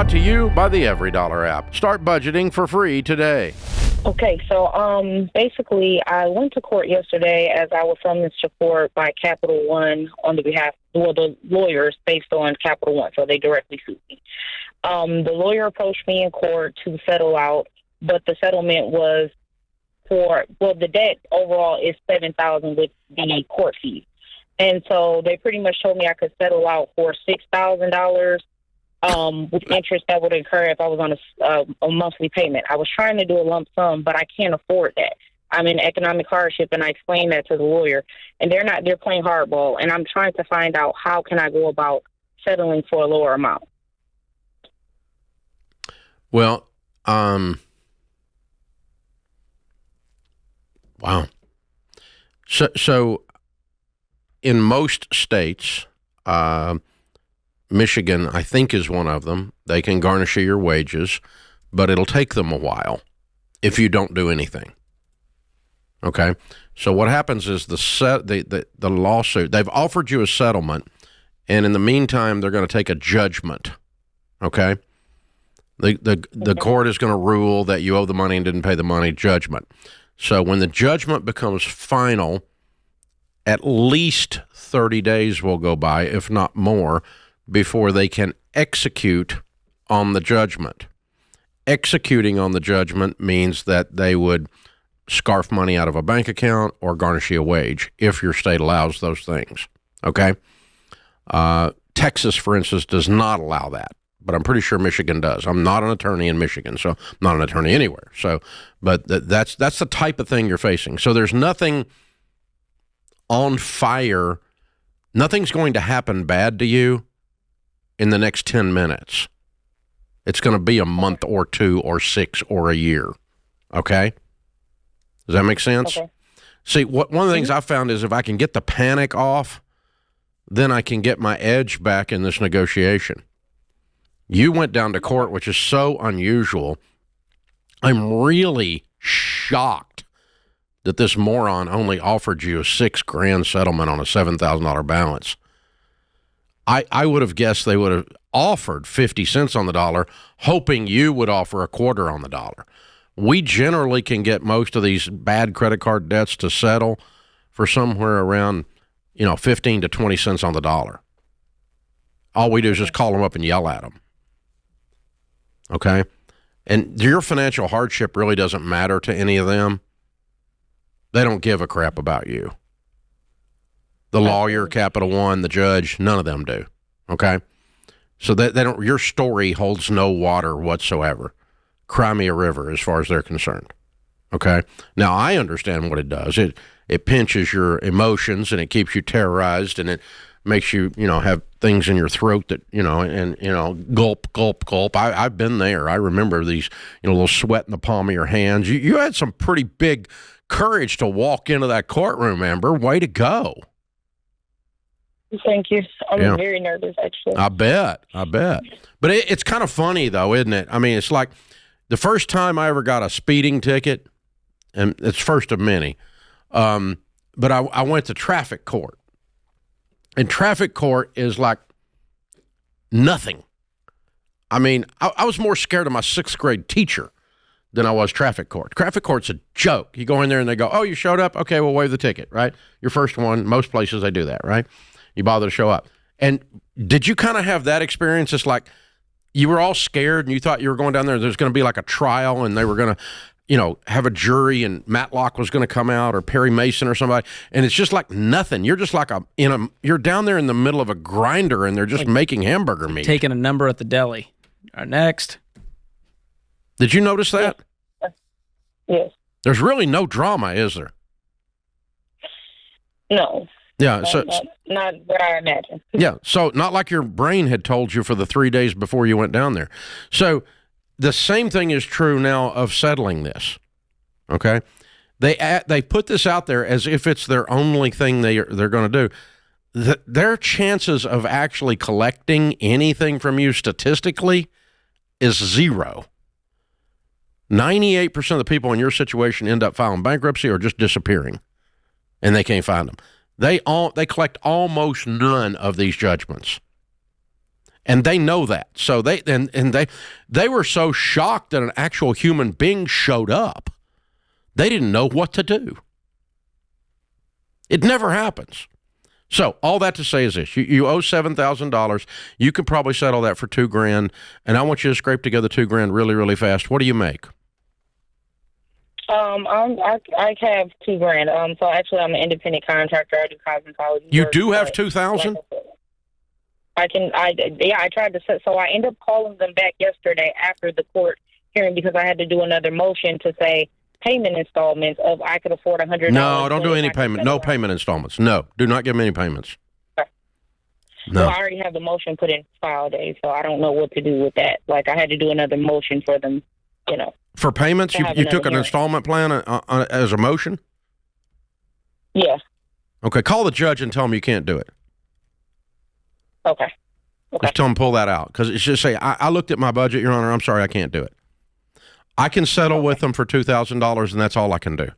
Brought to you by the Every Dollar app. Start budgeting for free today. Okay, so basically, I went to court yesterday as I was summoned to court by Capital One on the behalf, well, the lawyers based on Capital One, so they directly sued me. The lawyer approached me in court to settle out, but the settlement was the debt overall is $7,000 with the court fees, and so they pretty much told me I could settle out for $6,000. With interest that would incur if I was on a monthly payment. I was trying to do a lump sum, but I can't afford that. I'm in economic hardship, and I explained that to the lawyer, and they're playing hardball, and I'm trying to find out how can I go about settling for a lower amount. Well, wow. So in most states, Michigan, I think, is one of them. They can garnish your wages, but it'll take them a while if you don't do anything. Okay? So what happens is the lawsuit, they've offered you a settlement, and in the meantime, they're going to take a judgment. Okay? The court is going to rule that you owe the money and didn't pay the money, judgment. So when the judgment becomes final, at least 30 days will go by, if not more, before they can execute on the judgment. Executing on the judgment means that they would scarf money out of a bank account or garnish you a wage if your state allows those things. Okay? Texas, for instance, does not allow that, but I'm pretty sure Michigan does. I'm not an attorney in Michigan, so I'm not an attorney anywhere. So, but that's the type of thing you're facing. So there's nothing on fire. Nothing's going to happen bad to you in the next 10 minutes. It's going to be a month or 2 or 6 or a year. Okay? Does that make sense? Okay. See, one of the things I found is if I can get the panic off, then I can get my edge back in this negotiation. You went down to court, which is so unusual. I'm really shocked that this moron only offered you a $6,000 settlement on a $7,000 balance. I would have guessed they would have offered 50 cents on the dollar, hoping you would offer a quarter on the dollar. We generally can get most of these bad credit card debts to settle for somewhere around, 15 to 20 cents on the dollar. All we do is just call them up and yell at them. Okay? And your financial hardship really doesn't matter to any of them. They don't give a crap about you. The lawyer, Capital One, the judge, none of them do. Okay? So they don't. Your story holds no water whatsoever. Cry me a river as far as they're concerned. Okay? Now, I understand what it does. It pinches your emotions, and it keeps you terrorized, and it makes you, have things in your throat that, gulp, gulp, gulp. I've been there. I remember these, little sweat in the palm of your hands. You had some pretty big courage to walk into that courtroom, Amber. Way to go. Thank you. I'm very nervous, actually. I bet. But it's kind of funny, though, isn't it? I mean, it's like the first time I ever got a speeding ticket, and it's first of many, but I went to traffic court. And traffic court is like nothing. I mean, I was more scared of my 6th grade teacher than I was traffic court. Traffic court's a joke. You go in there and they go, oh, you showed up? Okay, we'll waive the ticket, right? Your first one. Most places they do that, right? You bother to show up. And did you kind of have that experience? It's like you were all scared and you thought you were going down there, there's going to be like a trial and they were going to, have a jury and Matlock was going to come out or Perry Mason or somebody. And it's just like nothing. You're just like you're down there in the middle of a grinder and they're just making hamburger meat. Taking a number at the deli. All right, next. Did you notice that? Yes. There's really no drama, is there? No. Yeah, so not what I imagine. Yeah, so not like your brain had told you for the 3 days before you went down there. So the same thing is true now of settling this. Okay, they put this out there as if it's their only thing they're going to do. Their chances of actually collecting anything from you statistically is 0. 98% of the people in your situation end up filing bankruptcy or just disappearing, and they can't find them. They collect almost none of these judgments. And they know that. So they were so shocked that an actual human being showed up. They didn't know what to do. It never happens. So all that to say is this: you owe $7,000. You could probably settle that for $2,000, and I want you to scrape together $2,000 really, really fast. What do you make? I have $2,000. So actually, I'm an independent contractor. I do cosmetology. You do have $2,000? I tried to set. So I ended up calling them back yesterday after the court hearing because I had to do another motion to say payment installments of I could afford $100. No, don't do any payment. No payment installments. No, do not give me any payments. Okay. No. Well, I already have the motion put in file day, so I don't know what to do with that. Like I had to do another motion for them, For payments, you took an installment plan as a motion? Yeah. Okay, call the judge and tell him you can't do it. Okay. Just tell him pull that out. Because it's just say, I looked at my budget, Your Honor, I'm sorry, I can't do it. I can settle with them for $2,000, and that's all I can do.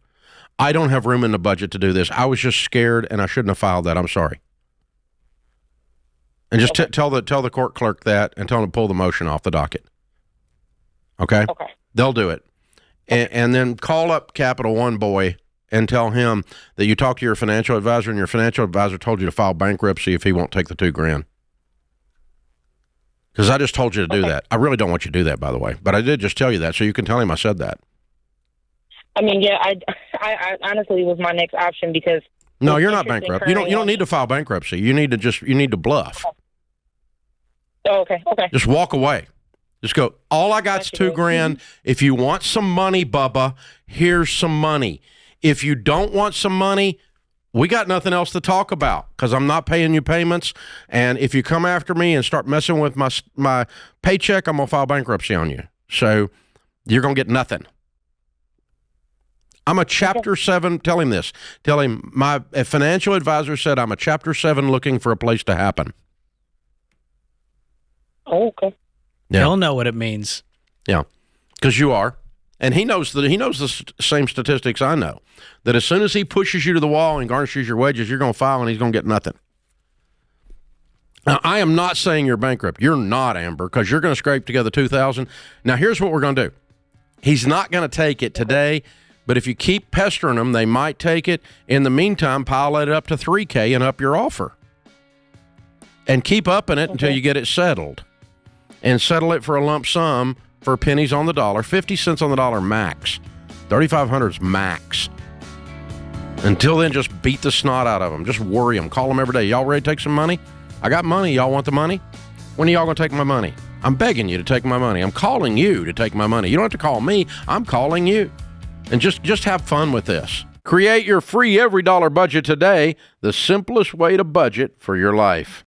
I don't have room in the budget to do this. I was just scared, and I shouldn't have filed that. I'm sorry. And just tell the court clerk that, and tell them to pull the motion off the docket. Okay? Okay. They'll do it. And then call up Capital One boy and tell him that you talked to your financial advisor, and your financial advisor told you to file bankruptcy if he won't take the $2,000. Because I just told you to do that. I really don't want you to do that, by the way. But I did just tell you that, so you can tell him I said that. I mean, yeah, I honestly was my next option because... No, you're not bankrupt. You don't need to file bankruptcy. You need to bluff. Oh, okay. Just walk away. Just go, all I got's $2,000. If you want some money, Bubba, here's some money. If you don't want some money... We got nothing else to talk about because I'm not paying you payments. And if you come after me and start messing with my paycheck, I'm going to file bankruptcy on you. So you're going to get nothing. I'm a Chapter 7. Tell him this. Tell him my financial advisor said I'm a Chapter 7 looking for a place to happen. Oh, okay. Yeah. He'll know what it means. Yeah, because you are. And he knows the same statistics I know, that as soon as he pushes you to the wall and garnishes your wages, you're going to file and he's going to get nothing. Now, I am not saying you're bankrupt. You're not, Amber, because you're going to scrape together $2,000. Now, here's what we're going to do. He's not going to take it today, but if you keep pestering them, they might take it. In the meantime, pile it up to $3,000 and up your offer. And keep upping it until you get it settled. And settle it for a lump sum for pennies on the dollar, 50 cents on the dollar max. 3,500 is max. Until then, just beat the snot out of them. Just worry them. Call them every day. Y'all ready to take some money? I got money. Y'all want the money? When are y'all going to take my money? I'm begging you to take my money. I'm calling you to take my money. You don't have to call me. I'm calling you. And just have fun with this. Create your free every dollar budget today, the simplest way to budget for your life.